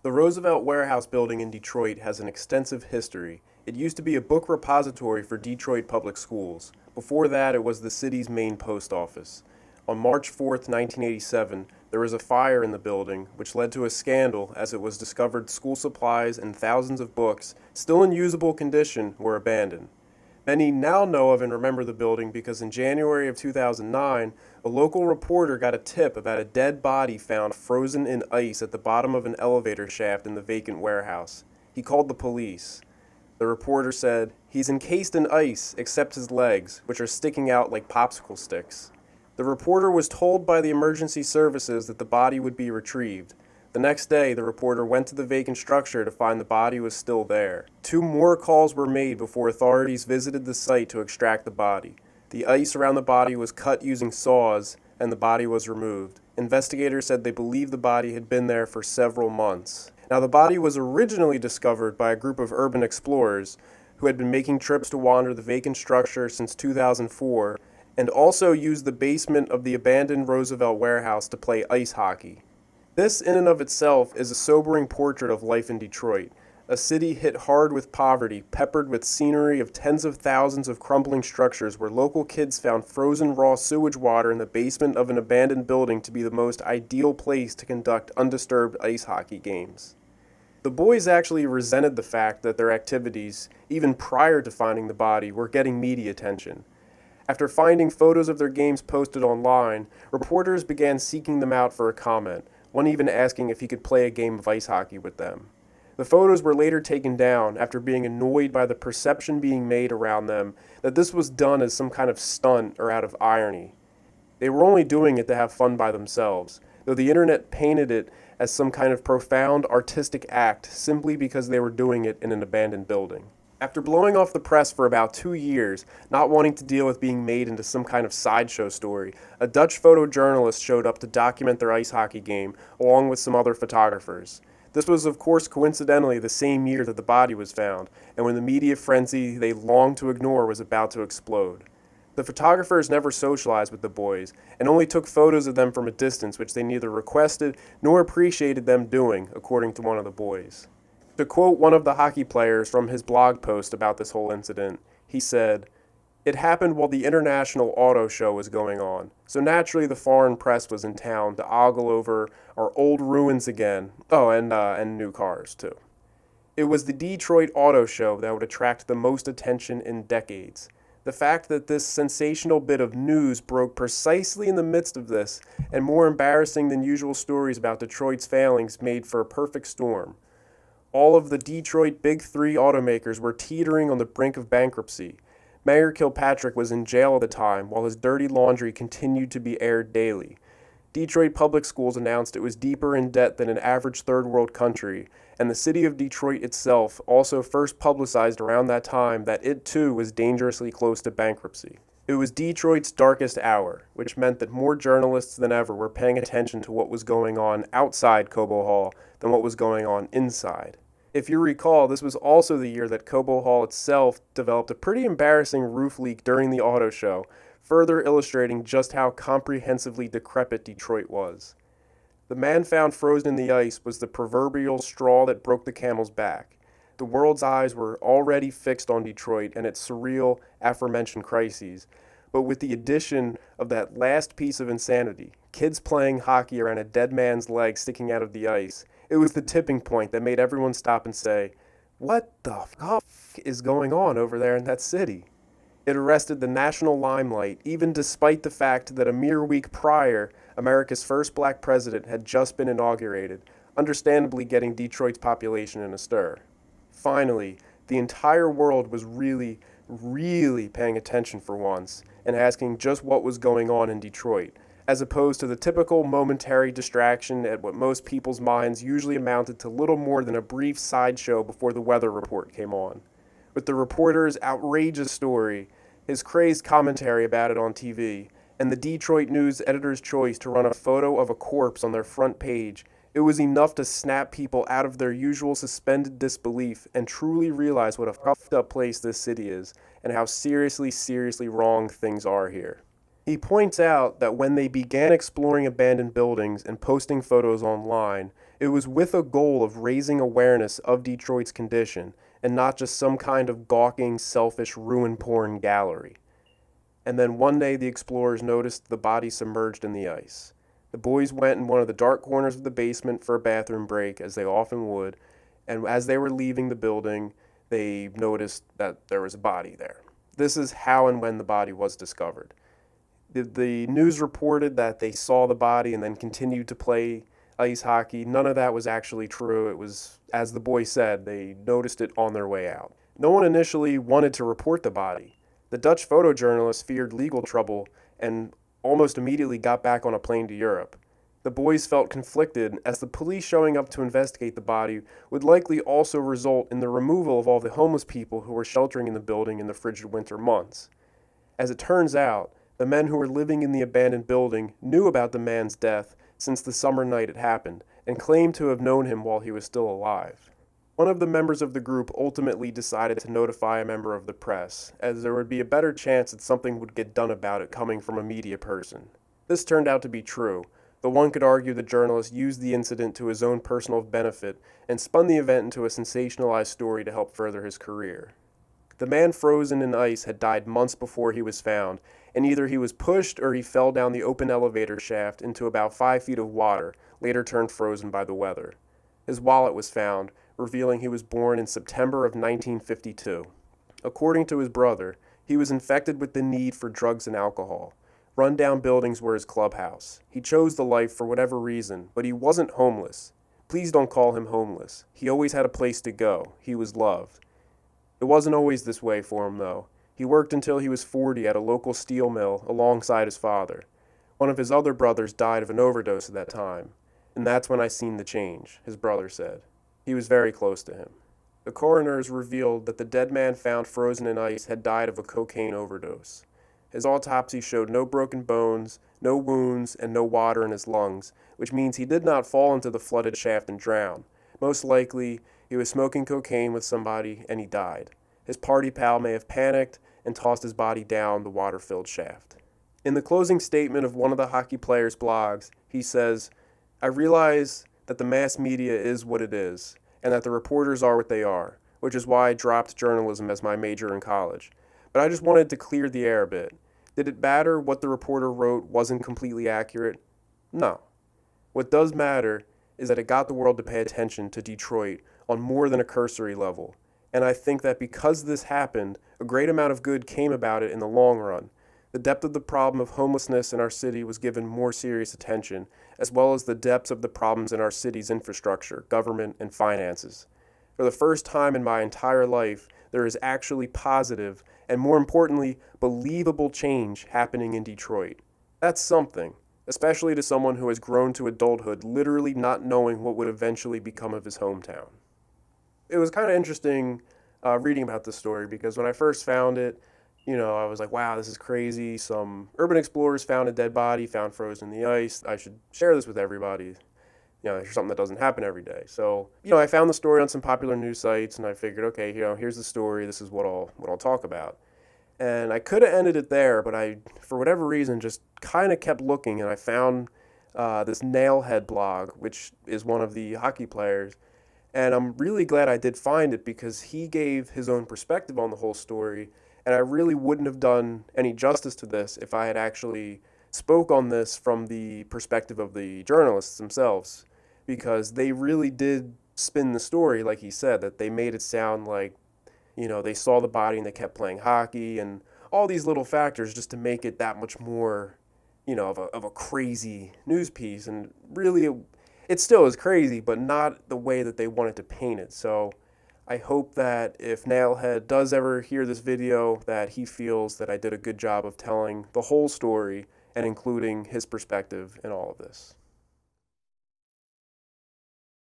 The Roosevelt Warehouse building in Detroit has an extensive history. It used to be a book repository for Detroit public schools. Before that, it was the city's main post office. On March 4, 1987, there was a fire in the building, which led to a scandal as it was discovered school supplies and thousands of books, still in usable condition, were abandoned. Many now know of and remember the building because in January of 2009, a local reporter got a tip about a dead body found frozen in ice at the bottom of an elevator shaft in the vacant warehouse. He called the police. The reporter said, "He's encased in ice except his legs, which are sticking out like popsicle sticks." The reporter was told by the emergency services that the body would be retrieved. The next day, the reporter went to the vacant structure to find the body was still there. Two more calls were made before authorities visited the site to extract the body. The ice around the body was cut using saws, and the body was removed. Investigators said they believed the body had been there for several months. Now, the body was originally discovered by a group of urban explorers who had been making trips to wander the vacant structure since 2004 and also used the basement of the abandoned Roosevelt warehouse to play ice hockey. This, in and of itself, is a sobering portrait of life in Detroit, a city hit hard with poverty, peppered with scenery of tens of thousands of crumbling structures where local kids found frozen raw sewage water in the basement of an abandoned building to be the most ideal place to conduct undisturbed ice hockey games. The boys actually resented the fact that their activities, even prior to finding the body, were getting media attention. After finding photos of their games posted online, reporters began seeking them out for a comment, one even asking if he could play a game of ice hockey with them. The photos were later taken down after being annoyed by the perception being made around them that this was done as some kind of stunt or out of irony. They were only doing it to have fun by themselves, though the internet painted it as some kind of profound artistic act simply because they were doing it in an abandoned building. After blowing off the press for about 2 years, not wanting to deal with being made into some kind of sideshow story, a Dutch photojournalist showed up to document their ice hockey game, along with some other photographers. This was, of course, coincidentally the same year that the body was found, and when the media frenzy they longed to ignore was about to explode. The photographers never socialized with the boys, and only took photos of them from a distance, which they neither requested nor appreciated them doing, according to one of the boys. To quote one of the hockey players from his blog post about this whole incident, he said, "It happened while the International Auto Show was going on, so naturally the foreign press was in town to ogle over our old ruins again. Oh, and new cars, too. It was the Detroit Auto Show that would attract the most attention in decades. The fact that this sensational bit of news broke precisely in the midst of this, and more embarrassing than usual stories about Detroit's failings made for a perfect storm. All of the Detroit Big Three automakers were teetering on the brink of bankruptcy. Mayor Kilpatrick was in jail at the time, while his dirty laundry continued to be aired daily. Detroit Public Schools announced it was deeper in debt than an average third-world country, and the city of Detroit itself also first publicized around that time that it too was dangerously close to bankruptcy. It was Detroit's darkest hour, which meant that more journalists than ever were paying attention to what was going on outside Cobo Hall than what was going on inside. If you recall, this was also the year that Cobo Hall itself developed a pretty embarrassing roof leak during the auto show, further illustrating just how comprehensively decrepit Detroit was. The man found frozen in the ice was the proverbial straw that broke the camel's back. The world's eyes were already fixed on Detroit and its surreal, aforementioned crises, but with the addition of that last piece of insanity, kids playing hockey around a dead man's leg sticking out of the ice, it was the tipping point that made everyone stop and say, "What the f is going on over there in that city?" It arrested the national limelight, even despite the fact that a mere week prior, America's first black president had just been inaugurated, understandably getting Detroit's population in a stir. Finally, the entire world was really paying attention for once and asking just what was going on in Detroit, as opposed to the typical momentary distraction at what most people's minds usually amounted to little more than a brief sideshow before the weather report came on. With the reporter's outrageous story, his crazed commentary about it on TV, and the Detroit News editor's choice to run a photo of a corpse on their front page, it was enough to snap people out of their usual suspended disbelief and truly realize what a fucked up place this city is and how seriously wrong things are here. He points out that when they began exploring abandoned buildings and posting photos online, It was with a goal of raising awareness of Detroit's condition and not just some kind of gawking, selfish, ruin porn gallery. And then one day the explorers noticed the body submerged in the ice. The boys went in one of the dark corners of the basement for a bathroom break, as they often would, and as they were leaving the building, they noticed that there was a body there. This is how and when the body was discovered. The news reported that they saw the body and then continued to play ice hockey. None of that was actually true. It was, as the boy said, they noticed it on their way out. No one initially wanted to report the body. The Dutch photojournalist feared legal trouble and almost immediately got back on a plane to Europe. The boys felt conflicted, as the police showing up to investigate the body would likely also result in the removal of all the homeless people who were sheltering in the building in the frigid winter months. As it turns out, the men who were living in the abandoned building knew about the man's death since the summer night it happened, and claimed to have known him while he was still alive. One of the members of the group ultimately decided to notify a member of the press, as there would be a better chance that something would get done about it coming from a media person. This turned out to be true, though one could argue the journalist used the incident to his own personal benefit and spun the event into a sensationalized story to help further his career. The man frozen in ice had died months before he was found, and either he was pushed or he fell down the open elevator shaft into about 5 feet of water, later turned frozen by the weather. His wallet was found, revealing he was born in September of 1952. According to his brother, he was infected with the need for drugs and alcohol. Run-down buildings were his clubhouse. He chose the life for whatever reason, but he wasn't homeless. Please don't call him homeless. He always had a place to go. He was loved. It wasn't always this way for him, though. He worked until he was 40 at a local steel mill alongside his father. One of his other brothers died of an overdose at that time, and that's when I seen the change, his brother said. He was very close to him. The coroners revealed that the dead man found frozen in ice had died of a cocaine overdose. His autopsy showed no broken bones, no wounds, and no water in his lungs, which means he did not fall into the flooded shaft and drown. Most likely, he was smoking cocaine with somebody and he died. His party pal may have panicked and tossed his body down the water-filled shaft. In the closing statement of one of the hockey player's blogs, he says, "I realize that the mass media is what it is, and that the reporters are what they are, which is why I dropped journalism as my major in college. But I just wanted to clear the air a bit. Did it matter what the reporter wrote wasn't completely accurate? No. What does matter is that it got the world to pay attention to Detroit on more than a cursory level. And I think that because this happened, a great amount of good came about it in the long run. The depth of the problem of homelessness in our city was given more serious attention, as well as the depths of the problems in our city's infrastructure, government, and finances. For the first time in my entire life, there is actually positive, and more importantly, believable change happening in Detroit. That's something, especially to someone who has grown to adulthood literally not knowing what would eventually become of his hometown." It was kind of interesting reading about this story, because when I first found it, I was like, wow, this is crazy. Some urban explorers found a dead body, found frozen in the ice. I should share this with everybody. It's something that doesn't happen every day. So, I found the story on some popular news sites, and I figured, okay, here's the story. This is what I'll talk about. And I could have ended it there, but I, for whatever reason, just kind of kept looking, and I found this Nailhead blog, which is one of the hockey players. And I'm really glad I did find it, because he gave his own perspective on the whole story, and I really wouldn't have done any justice to this if I had actually spoke on this from the perspective of the journalists themselves, because they really did spin the story, like he said, that they made it sound like, they saw the body and they kept playing hockey, and all these little factors just to make it that much more, of a crazy news piece. And really, it still is crazy, but not the way that they wanted to paint it. So I hope that if Nailhead does ever hear this video, that he feels that I did a good job of telling the whole story and including his perspective in all of this.